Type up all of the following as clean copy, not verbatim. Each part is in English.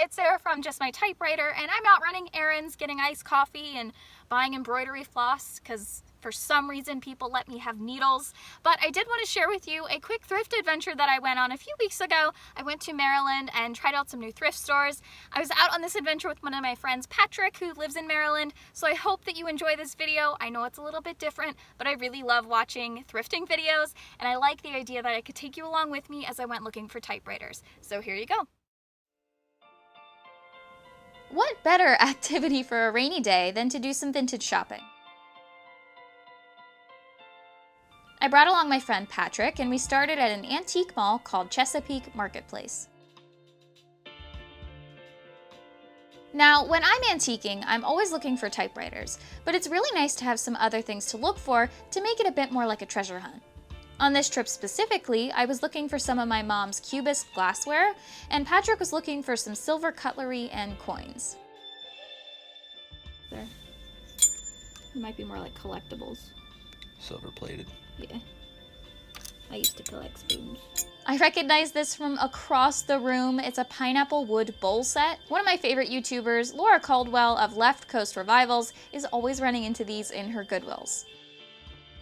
it's Sarah from Just My Typewriter, and I'm out running errands, getting iced coffee, and buying embroidery floss, because for some reason people let me have needles. But I did want to share with you a quick thrift adventure that I went on a few weeks ago. I went to Maryland and tried out some new thrift stores. I was out on this adventure with one of my friends, Patrick, who lives in Maryland, so I hope that you enjoy this video. I know it's a little bit different, but I really love watching thrifting videos, and I like the idea that I could take you along with me as I went looking for typewriters. So here you go. What better activity for a rainy day than to do some vintage shopping? I brought along my friend Patrick, and we started at an antique mall called Chesapeake Marketplace. Now, when I'm antiquing, I'm always looking for typewriters, but it's really nice to have some other things to look for to make it a bit more like a treasure hunt. On this trip specifically, I was looking for some of my mom's Cubist glassware, and Patrick was looking for some silver cutlery and coins. There. It might be more like collectibles. Silver plated. Yeah. I used to collect spoons. I recognize this from across the room. It's a pineapple wood bowl set. One of my favorite YouTubers, Laura Caldwell of Left Coast Revivals, is always running into these in her Goodwills.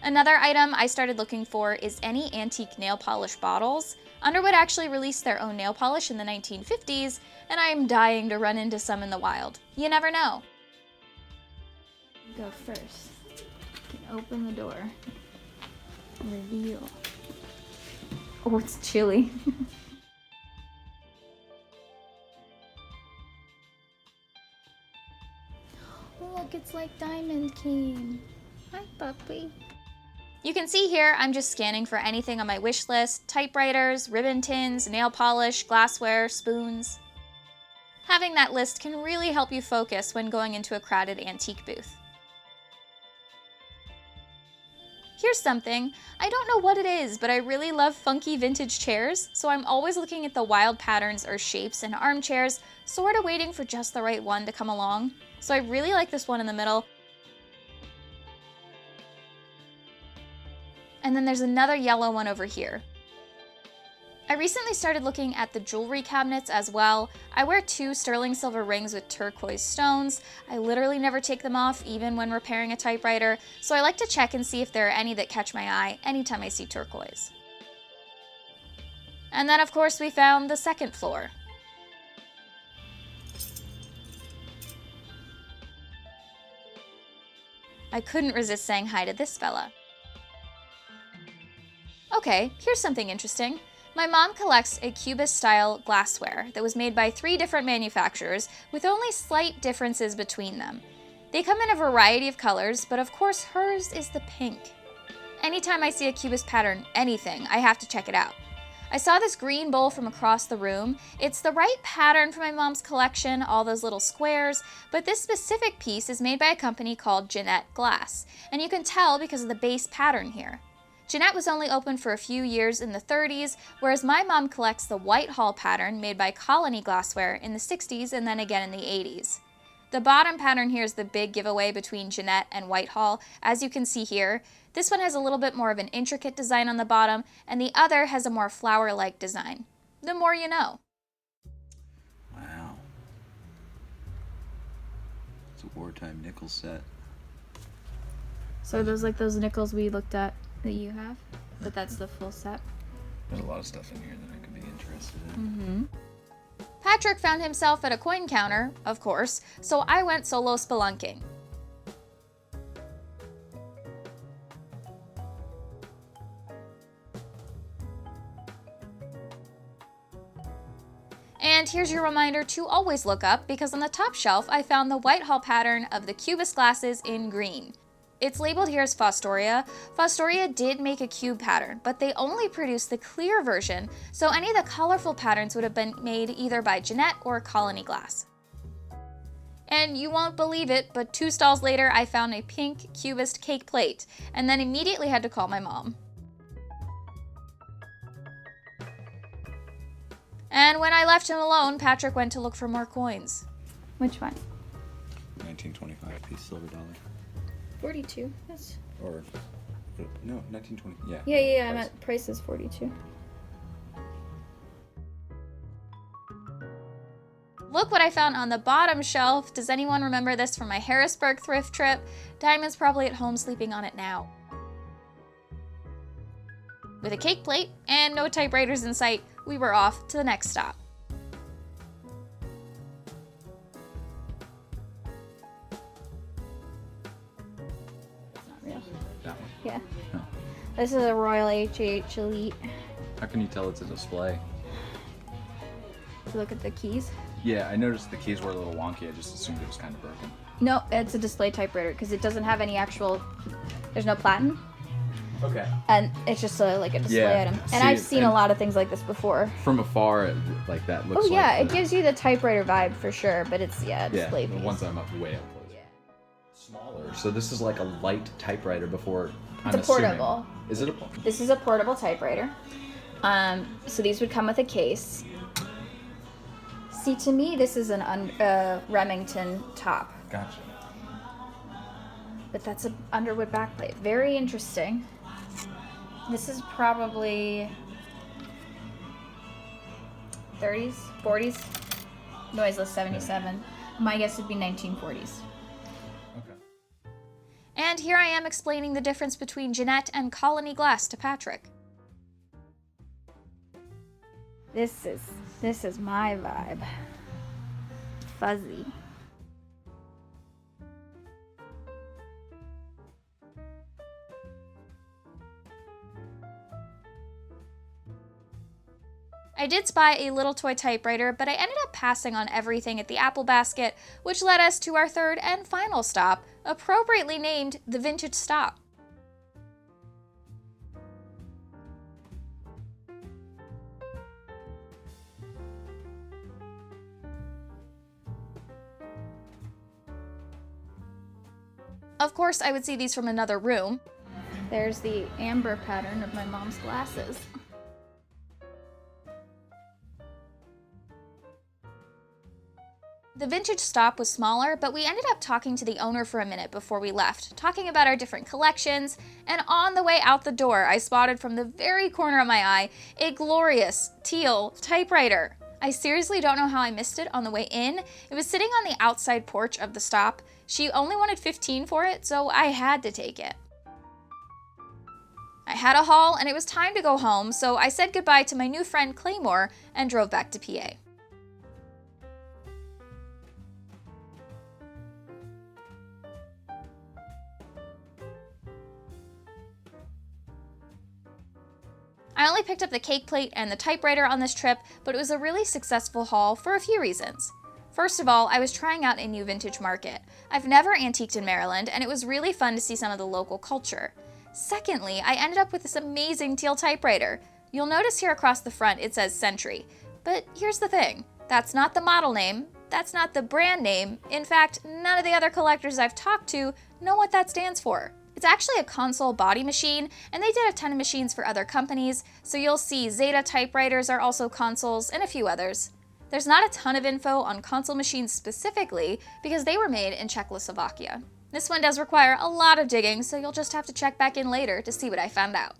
Another item I started looking for is any antique nail polish bottles. Underwood actually released their own nail polish in the 1950s, and I am dying to run into some in the wild. You never know. Go first. You can open the door. Reveal. Oh, it's chilly. Look, it's like Diamond King. Hi, puppy. You can see here, I'm just scanning for anything on my wish list: typewriters, ribbon tins, nail polish, glassware, spoons. Having that list can really help you focus when going into a crowded antique booth. Here's something. I don't know what it is, but I really love funky vintage chairs, so I'm always looking at the wild patterns or shapes in armchairs, sort of waiting for just the right one to come along. So I really like this one in the middle. And then there's another yellow one over here. I recently started looking at the jewelry cabinets as well. I wear 2 sterling silver rings with turquoise stones. I literally never take them off, even when repairing a typewriter, so I like to check and see if there are any that catch my eye anytime I see turquoise. And then of course we found the second floor. I couldn't resist saying hi to this fella. Okay, here's something interesting. My mom collects a Cubist-style glassware that was made by 3 different manufacturers with only slight differences between them. They come in a variety of colors, but of course hers is the pink. Anytime I see a Cubist pattern anything, I have to check it out. I saw this green bowl from across the room. It's the right pattern for my mom's collection, all those little squares, but this specific piece is made by a company called Jeanette Glass, and you can tell because of the base pattern here. Jeanette was only open for a few years in the 30s, whereas my mom collects the Whitehall pattern made by Colony Glassware in the 60s and then again in the 80s. The bottom pattern here is the big giveaway between Jeanette and Whitehall. As you can see here, this one has a little bit more of an intricate design on the bottom, and the other has a more flower-like design. The more you know. Wow. It's a wartime nickel set. So those like those nickels we looked at that you have, but that's the full set. There's a lot of stuff in here that I could be interested in. Patrick found himself at a coin counter, of course, so I went solo spelunking. And here's your reminder to always look up, because on the top shelf I found the Whitehall pattern of the Cubist glasses in green. It's labeled here as Fostoria. Fostoria did make a cube pattern, but they only produced the clear version, so any of the colorful patterns would have been made either by Jeanette or Colony Glass. And you won't believe it, but 2 stalls later I found a pink Cubist cake plate, and then immediately had to call my mom. And when I left him alone, Patrick went to look for more coins. Which one? 1925 piece silver dollar. 42. That's... Or, no, 1920, yeah. Yeah, I'm at price is 42. Look what I found on the bottom shelf. Does anyone remember this from my Harrisburg thrift trip? Diamond's probably at home sleeping on it now. With a cake plate and no typewriters in sight, we were off to the next stop. Not real. That one. Yeah. No. This is a Royal HH Elite. How can you tell it's a display? Look at the keys. Yeah, I noticed the keys were a little wonky. I just assumed it was kind of broken. No, it's a display typewriter because it doesn't have any actual, there's no platen. Okay. And it's just like a display item. And I've seen a lot of things like this before. From afar, like that looks like... Oh yeah, it gives you the typewriter vibe for sure, but it's, display piece. Once I'm up way up close. Yeah. Smaller. So this is like a light typewriter before, It's a portable. Is it a portable? This is a portable typewriter. So these would come with a case. See, to me, this is an Remington top. Gotcha. But that's an Underwood backplate. Very interesting. This is probably 30s, 40s. Noiseless 77. My guess would be 1940s. Okay. And here I am explaining the difference between Jeanette and Colony Glass to Patrick. This is my vibe. Fuzzy. I did spy a little toy typewriter, but I ended up passing on everything at the Apple basket, which led us to our third and final stop, appropriately named the Vintage Stop. Of course, I would see these from another room. There's the amber pattern of my mom's glasses. The Vintage Stop was smaller, but we ended up talking to the owner for a minute before we left, talking about our different collections, and on the way out the door, I spotted from the very corner of my eye a glorious TEAL typewriter. I seriously don't know how I missed it on the way in. It was sitting on the outside porch of the stop. She only wanted $15 for it, so I had to take it. I had a haul, and it was time to go home, so I said goodbye to my new friend Claymore and drove back to PA. I only picked up the cake plate and the typewriter on this trip, but it was a really successful haul for a few reasons. First of all, I was trying out a new vintage market. I've never antiqued in Maryland, and it was really fun to see some of the local culture. Secondly, I ended up with this amazing TEAL typewriter. You'll notice here across the front it says Century. But here's the thing, that's not the model name, that's not the brand name. In fact, none of the other collectors I've talked to know what that stands for. It's actually a console body machine, and they did a ton of machines for other companies, so you'll see Zeta typewriters are also consoles, and a few others. There's not a ton of info on console machines specifically, because they were made in Czechoslovakia. This one does require a lot of digging, so you'll just have to check back in later to see what I found out.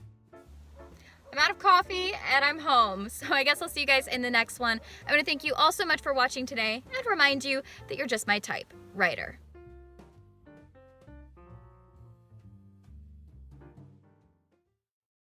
I'm out of coffee, and I'm home, so I guess I'll see you guys in the next one. I want to thank you all so much for watching today, and remind you that you're just my typewriter.